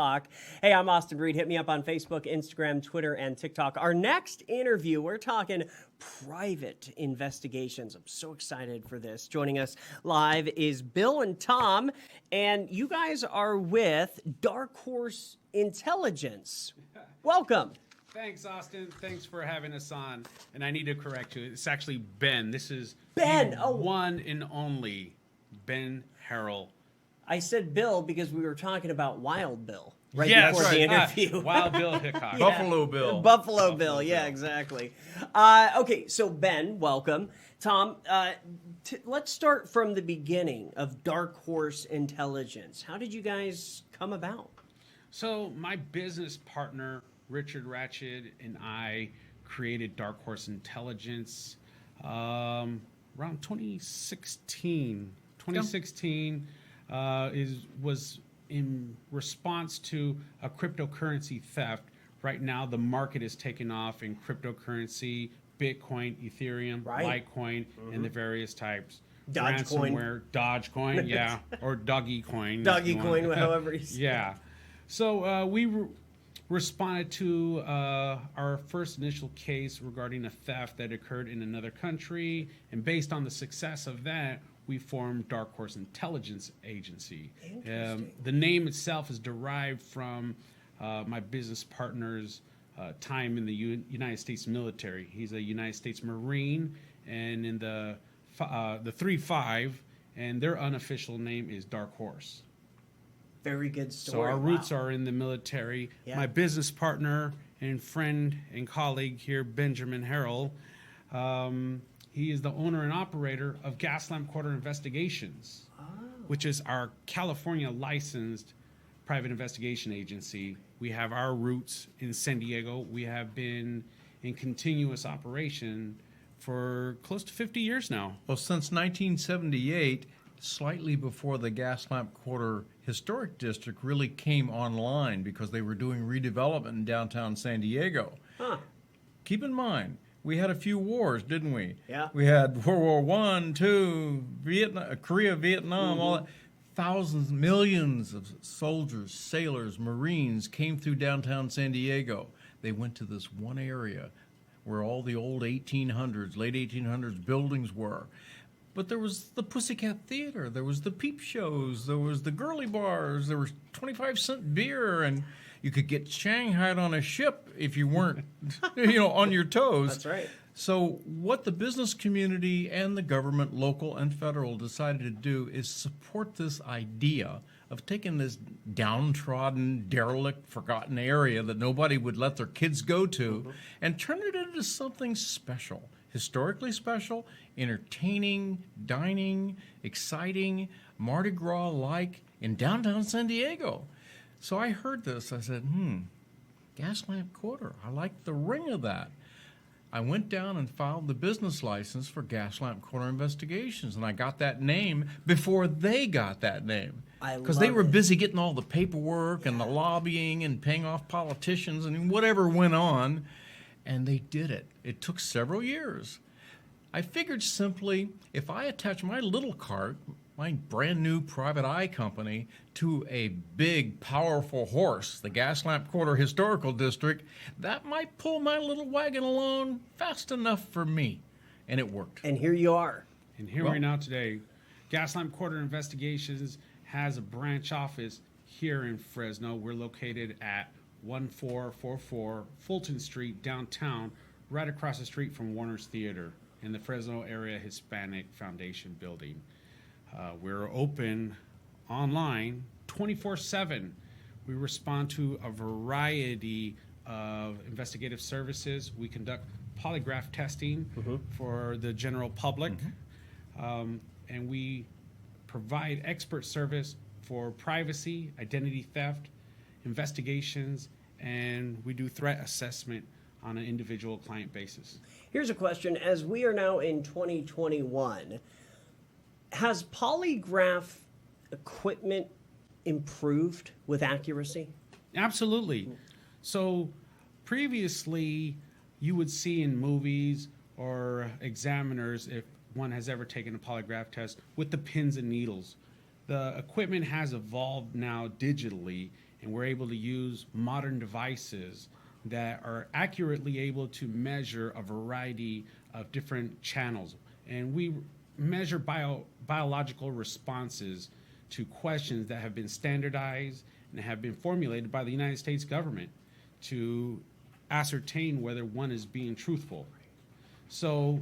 Hey, I'm Austin Reed. Hit me up on Facebook, Instagram, Twitter, and TikTok. Our next interview, we're talking private investigations. I'm so excited for this. Joining us live is Bill and Tom, and you guys are with Dark Horse Intelligence. Welcome. Thanks, Austin. Thanks for having us on. And I need to correct you. It's actually Ben. This is Ben. the one and only Ben Harroll. I said Bill because we were talking about Wild Bill before right. the interview. Wild Bill Hickok. Buffalo Bill. Buffalo Bill, yeah, exactly. Okay, so Ben, welcome. Tom, let's start from the beginning of Dark Horse Intelligence. How did you guys come about? So my business partner, Richard Ratchet, and I created Dark Horse Intelligence around 2016. 2016 was in response to a cryptocurrency theft. Right now, the market is taking off in cryptocurrency, Bitcoin, Ethereum, Litecoin, and the various types. Ransomware, Dogecoin, yeah, or Dogecoin. Dogecoin, however you say. Yeah. So we responded to our first initial case regarding a theft that occurred in another country, and based on the success of that, we formed Dark Horse Intelligence Agency. The name itself is derived from my business partner's time in the United States military. He's a United States Marine, and in the 3-5, and their unofficial name is Dark Horse. Very good story. So our roots are in the military. Yeah. My business partner and friend and colleague here, Benjamin Harroll, he is the owner and operator of Gaslamp Quarter Investigations, which is our California licensed private investigation agency. We have our roots in San Diego. We have been in continuous operation for close to 50 years now. Well, since 1978, slightly before the Gaslamp Quarter Historic District really came online because they were doing redevelopment in downtown San Diego. Keep in mind, we had a few wars, didn't we? Yeah. We had World War I, II, Vietnam, Korea, Vietnam, all that. Thousands, millions of soldiers, sailors, Marines came through downtown San Diego. They went to this one area where all the old 1800s, late 1800s buildings were. But there was the Pussycat Theater, there was the peep shows, there was the girly bars, there was 25-cent beer, and you could get shanghaied on a ship if you weren't, on your toes. That's right. So what the business community and the government, local and federal, decided to do is support this idea of taking this downtrodden, derelict, forgotten area that nobody would let their kids go to and turn it into something special, historically special, entertaining, dining, exciting, Mardi Gras-like in downtown San Diego. So I heard this. I said, Gaslamp Quarter. I like the ring of that. I went down and filed the business license for Gaslamp Quarter Investigations, and I got that name before they got that name. Because they were busy getting all the paperwork and the lobbying and paying off politicians and whatever went on, and they did it. It took several years. I figured simply, if I attach my little cart, my brand new private eye company, to a big, powerful horse, the Gaslamp Quarter Historical District, that might pull my little wagon along fast enough for me. And it worked. And here you are. And here we are now today. Gaslamp Quarter Investigations has a branch office here in Fresno. We're located at 1444 Fulton Street, downtown, right across the street from Warner's Theater in the Fresno Area Hispanic Foundation building. We're open online 24/7. We respond to a variety of investigative services. We conduct polygraph testing for the general public, and we provide expert service for privacy, identity theft, investigations, and we do threat assessment on an individual client basis. Here's a question. As we are now in 2021, has polygraph equipment improved with accuracy? Absolutely. So previously, you would see in movies or examiners, if one has ever taken a polygraph test, with the pins and needles. The equipment has evolved now digitally, and we're able to use modern devices that are accurately able to measure a variety of different channels. And we measure biological responses to questions that have been standardized and have been formulated by the United States government to ascertain whether one is being truthful. So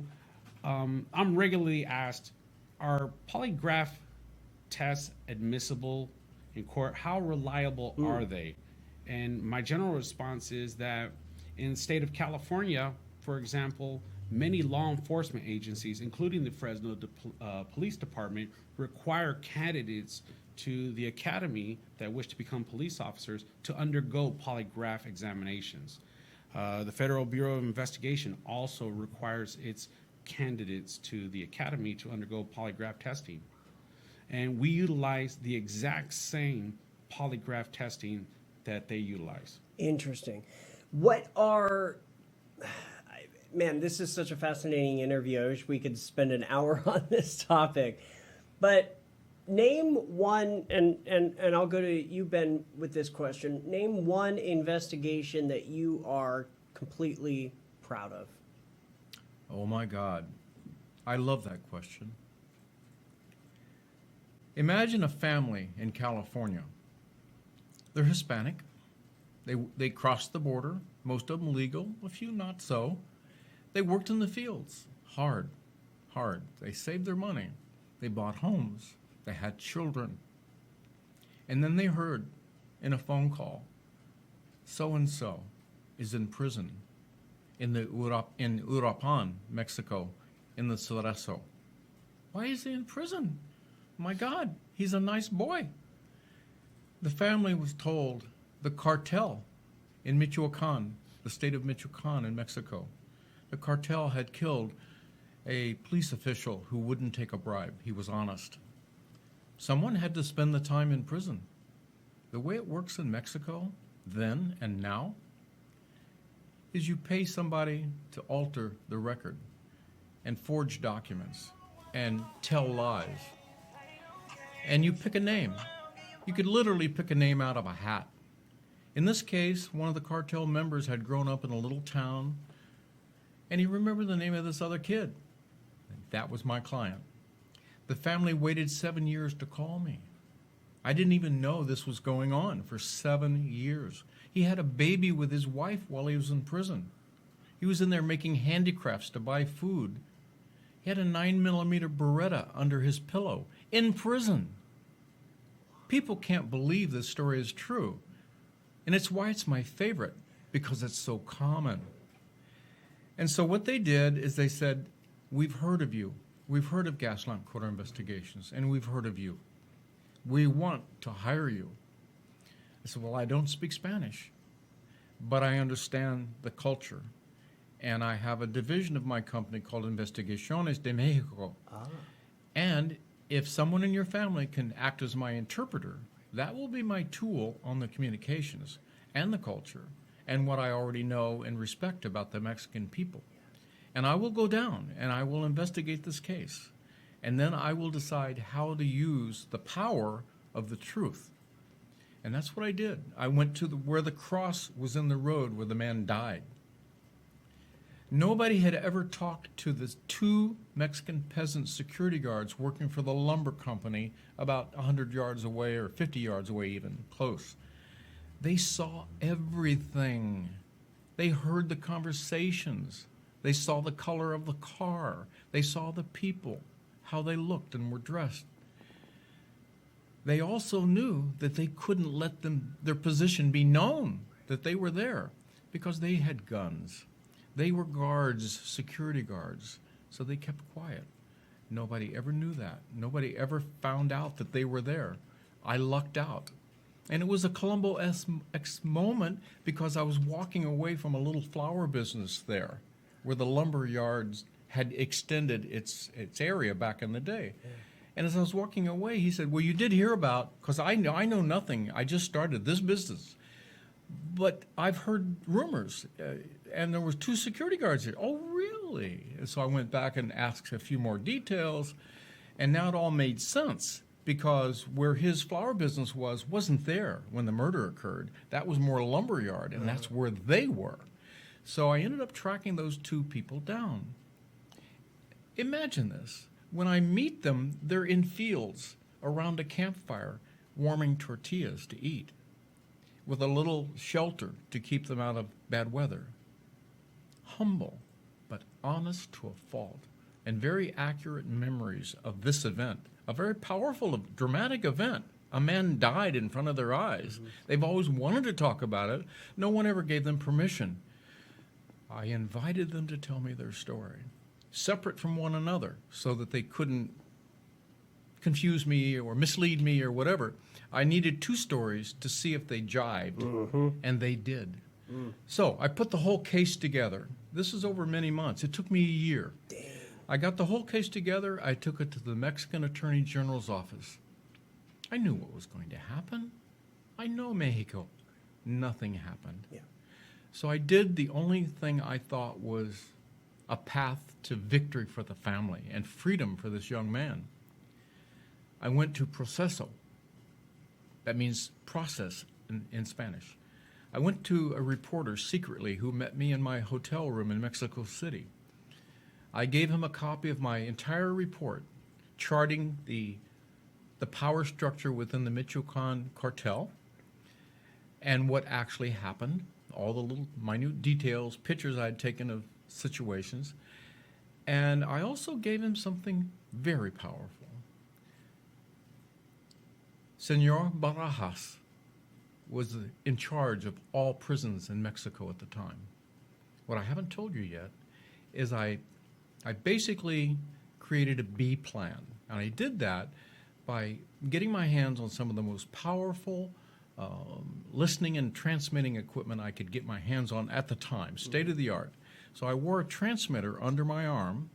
I'm regularly asked, are polygraph tests admissible in court? How reliable are they? And my general response is that in the state of California, for example, many law enforcement agencies, including the Fresno Police Department, require candidates to the academy that wish to become police officers to undergo polygraph examinations. The Federal Bureau of Investigation also requires its candidates to the academy to undergo polygraph testing. And we utilize the exact same polygraph testing that they utilize. Interesting. Man, this is such a fascinating interview. I wish we could spend an hour on this topic. But name one, and I'll go to you, Ben, with this question. Name one investigation that you are completely proud of. Oh my God. I love that question. Imagine a family in California. They're Hispanic. They crossed the border, most of them legal, a few not so. They worked in the fields, hard. They saved their money. They bought homes. They had children. And then they heard in a phone call, so-and-so is in prison in Uruapan, Mexico, in the Cerezo. Why is he in prison? My God, he's a nice boy. The family was told the cartel in Michoacan, the state of Michoacan in Mexico, the cartel had killed a police official who wouldn't take a bribe. He was honest. Someone had to spend the time in prison. The way it works in Mexico, then and now, is you pay somebody to alter the record and forge documents and tell lies. And you pick a name. You could literally pick a name out of a hat. In this case, one of the cartel members had grown up in a little town, and he remembered the name of this other kid. That was my client. The family waited 7 years to call me. I didn't even know this was going on for 7 years. He had a baby with his wife while he was in prison. He was in there making handicrafts to buy food. He had a 9mm Beretta under his pillow in prison. People can't believe this story is true. And it's why it's my favorite, because it's so common. And so what they did is they said, we've heard of you. We've heard of Gaslamp Quarter investigations, and we've heard of you. We want to hire you. I said, well, I don't speak Spanish, but I understand the culture. And I have a division of my company called Investigaciones de Mexico. And if someone in your family can act as my interpreter, that will be my tool on the communications and the culture and what I already know and respect about the Mexican people. And I will go down and I will investigate this case. And then I will decide how to use the power of the truth. And that's what I did. I went to where the cross was in the road where the man died. Nobody had ever talked to the 2 Mexican peasant security guards working for the lumber company about 100 yards away or 50 yards away even, close. They saw everything. They heard the conversations. They saw the color of the car. They saw the people, how they looked and were dressed. They also knew that they couldn't let their position be known, that they were there, because they had guns. They were guards, security guards, so they kept quiet. Nobody ever knew that. Nobody ever found out that they were there. I lucked out. And it was a Columbo-esque moment because I was walking away from a little flower business there where the lumber yards had extended its area back in the day. Yeah. And as I was walking away, he said, well, you did hear about, because I know nothing. I just started this business. But I've heard rumors, and there was 2 security guards here. Oh, really? And so I went back and asked a few more details, and now it all made sense because where his flower business wasn't there when the murder occurred. That was more a lumber yard, and that's where they were. So I ended up tracking those two people down. Imagine this. When I meet them, they're in fields around a campfire warming tortillas to eat, with a little shelter to keep them out of bad weather. Humble, but honest to a fault, and very accurate memories of this event, a very powerful, dramatic event. A man died in front of their eyes. They've always wanted to talk about it. No one ever gave them permission. I invited them to tell me their story, separate from one another, so that they couldn't confuse me or mislead me or whatever. I needed two stories to see if they jived, and they did. So I put the whole case together. This is over many months. It took me a year. Dang. I got the whole case together. I took it to the Mexican Attorney General's office. I knew what was going to happen. I know Mexico. Nothing happened. Yeah. So I did the only thing I thought was a path to victory for the family and freedom for this young man. I went to proceso. That means process in Spanish. I went to a reporter secretly who met me in my hotel room in Mexico City. I gave him a copy of my entire report, charting the power structure within the Michoacan cartel and what actually happened, all the little minute details, pictures I'd taken of situations. And I also gave him something very powerful. Senor Barajas was in charge of all prisons in Mexico at the time. What I haven't told you yet is I basically created a B plan. And I did that by getting my hands on some of the most powerful listening and transmitting equipment I could get my hands on at the time, state of the art. So I wore a transmitter under my arm,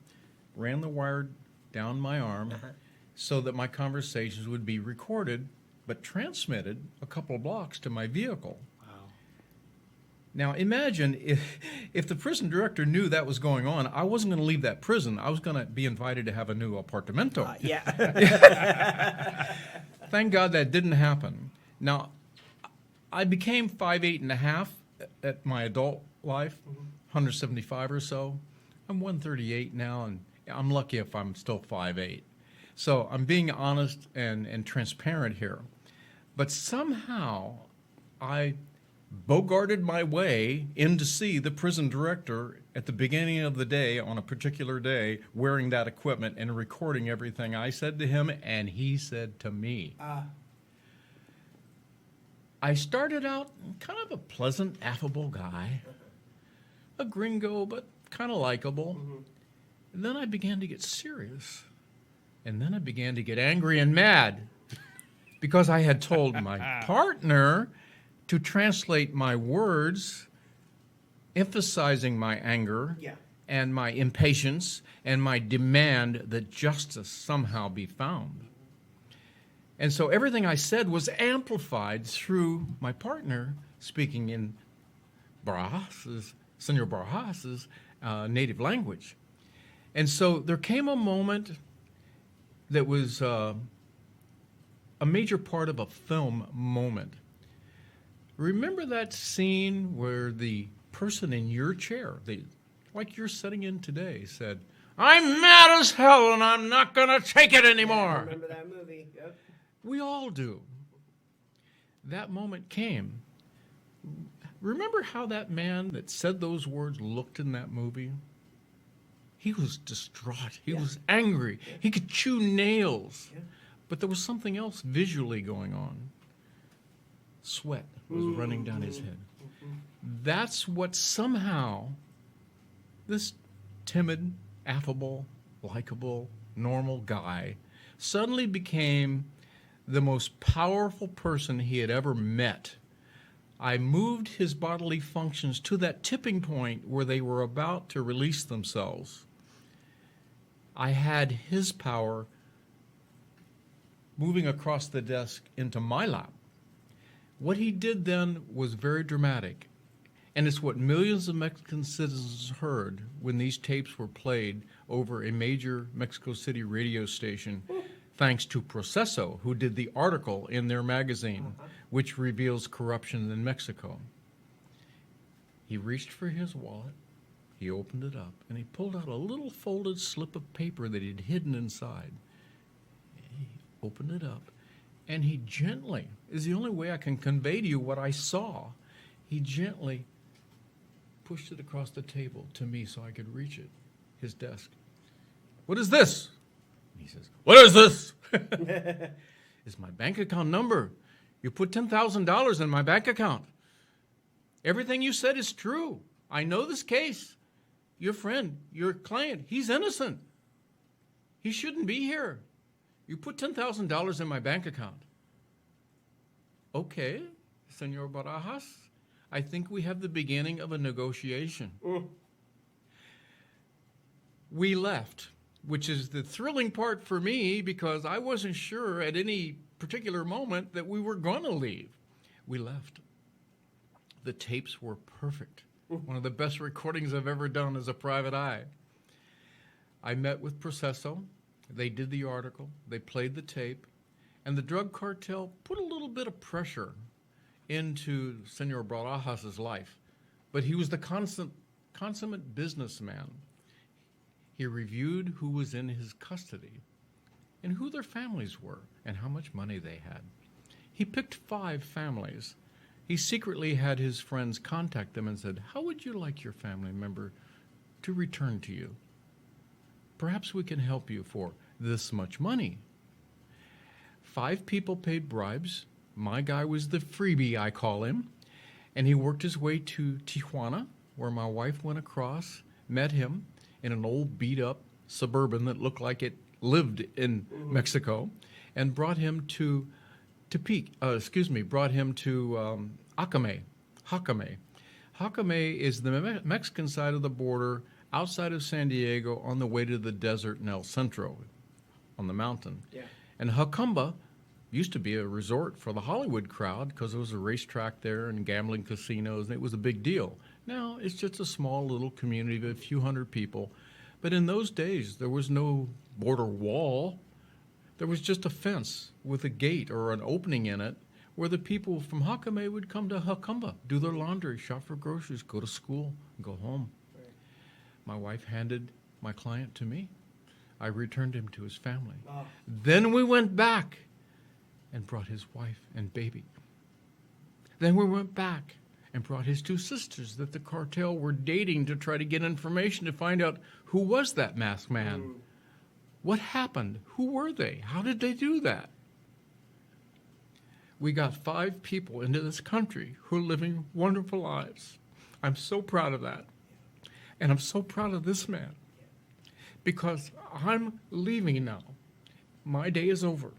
ran the wire down my arm so that my conversations would be recorded but transmitted a couple of blocks to my vehicle. Wow. Now imagine if the prison director knew that was going on, I wasn't going to leave that prison. I was going to be invited to have a new apartamento. Yeah. Thank God that didn't happen. Now, I became 5'8.5" at my adult life, 175 or so. I'm 138 now, and I'm lucky if I'm still 5'8". So I'm being honest and transparent here. But somehow I bogarted my way in to see the prison director at the beginning of the day on a particular day wearing that equipment and recording everything I said to him and he said to me. I started out kind of a pleasant, affable guy, a gringo, but kind of likable. And then I began to get serious. And then I began to get angry and mad because I had told my partner to translate my words, emphasizing my anger and my impatience and my demand that justice somehow be found. And so everything I said was amplified through my partner speaking in Senor Barajas' native language. And so there came a moment that was a major part of a film moment. Remember that scene where the person in your chair, like you're sitting in today, said, "I'm mad as hell and I'm not going to take it anymore." Yeah, I remember that movie. Yep. We all do. That moment came. Remember how that man that said those words looked in that movie? He was distraught. He was angry. He could chew nails. But there was something else visually going on. Sweat was running down his head. That's what somehow this timid, affable, likable, normal guy suddenly became the most powerful person he had ever met. I moved his bodily functions to that tipping point where they were about to release themselves. I had his power moving across the desk into my lap. What he did then was very dramatic, and it's what millions of Mexican citizens heard when these tapes were played over a major Mexico City radio station thanks to Proceso, who did the article in their magazine, which reveals corruption in Mexico. He reached for his wallet, he opened it up, and he pulled out a little folded slip of paper that he'd hidden inside. He opened it up, and he gently, is the only way I can convey to you what I saw, he gently pushed it across the table to me so I could reach it, his desk. "What is this?" He says, "What is this?" "It's my bank account number. You put $10,000 in my bank account. Everything you said is true. I know this case. Your friend, your client, he's innocent. He shouldn't be here. You put $10,000 in my bank account." "Okay, Senor Barajas, I think we have the beginning of a negotiation." We left, which is the thrilling part for me because I wasn't sure at any particular moment that we were going to leave. We left. The tapes were perfect. One of the best recordings I've ever done as a private eye. I met with Proceso. They did the article. They played the tape. And the drug cartel put a little bit of pressure into Senor Barajas' life. But he was the consummate businessman. He reviewed who was in his custody and who their families were and how much money they had. He picked 5 families. He secretly had his friends contact them and said, "How would you like your family member to return to you? Perhaps we can help you for this much money." 5 people paid bribes. My guy was the freebie, I call him. And he worked his way to Tijuana, where my wife went across, met him in an old beat-up Suburban that looked like it lived in Mexico, and brought him to Jacame. Jacame is the Mexican side of the border outside of San Diego on the way to the desert in El Centro on the mountain. Yeah. And Jacamba used to be a resort for the Hollywood crowd because there was a racetrack there and gambling casinos, and it was a big deal. Now it's just a small little community of a few hundred people. But in those days, there was no border wall. There was just a fence with a gate or an opening in it where the people from Jacame would come to Jacamba, do their laundry, shop for groceries, go to school, and go home. Right. My wife handed my client to me. I returned him to his family. Oh. Then we went back and brought his wife and baby. Then we went back and brought his 2 sisters that the cartel were dating to try to get information to find out who was that masked man. What happened? Who were they? How did they do that? We got 5 people into this country who are living wonderful lives. I'm so proud of that. And I'm so proud of this man because I'm leaving now. My day is over.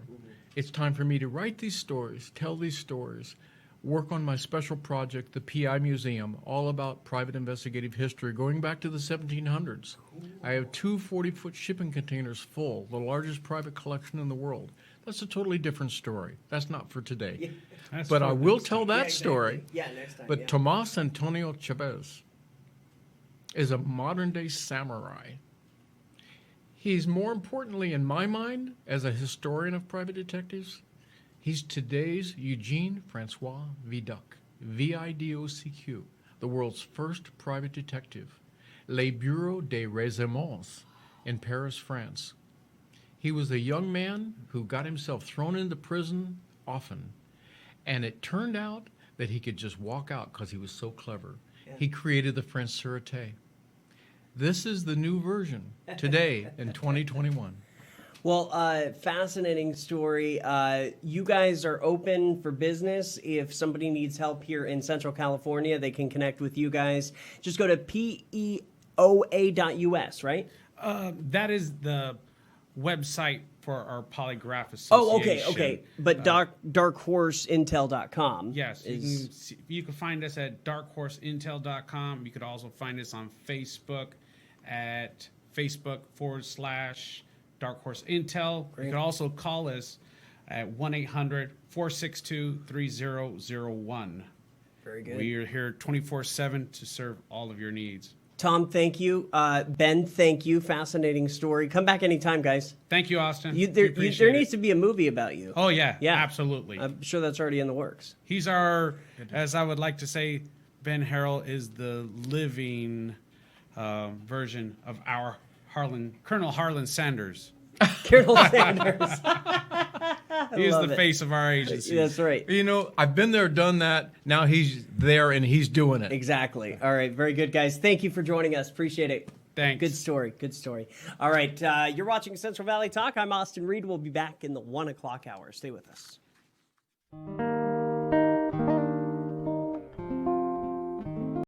It's time for me to write these stories, tell these stories, work on my special project, the PI Museum, all about private investigative history going back to the 1700s. Cool. I have 2 40-foot shipping containers full, the largest private collection in the world. That's a totally different story. That's not for today. Yeah. But I will tell that story. Yeah, next time. But Tomas Antonio Chavez is a modern-day samurai. He's more importantly, in my mind, as a historian of private detectives, he's today's Eugene Francois Vidocq, V-I-D-O-C-Q, the world's first private detective, Le Bureau des Renseignements in Paris, France. He was a young man who got himself thrown into prison often, and it turned out that he could just walk out because he was so clever. Yeah. He created the French Sûreté. This is the new version today in 2021. Well, fascinating story. You guys are open for business. If somebody needs help here in Central California, they can connect with you guys. Just go to PEOA.us, right? That is the website for our Polygraph Association. Oh, okay. But darkhorseintel.com. Yes, you can find us at darkhorseintel.com. You could also find us on Facebook at Facebook.com/Dark Horse Intel. Great. You can also call us at 1-800-462-3001. Very good. We are here 24/7 to serve all of your needs. Tom, thank you. Ben, thank you. Fascinating story. Come back anytime, guys. Thank you, Austin. There needs to be a movie about you. Oh, yeah, absolutely. I'm sure that's already in the works. He's our, as I would like to say, Ben Harroll is the living version of our Colonel Harlan Sanders. Colonel Sanders. He is the face of our agency. That's right. You know, I've been there, done that. Now he's there and he's doing it. Exactly. All right. Very good, guys. Thank you for joining us. Appreciate it. Thanks. Good story. Good story. All right. You're watching Central Valley Talk. I'm Austin Reed. We'll be back in the 1 o'clock hour. Stay with us.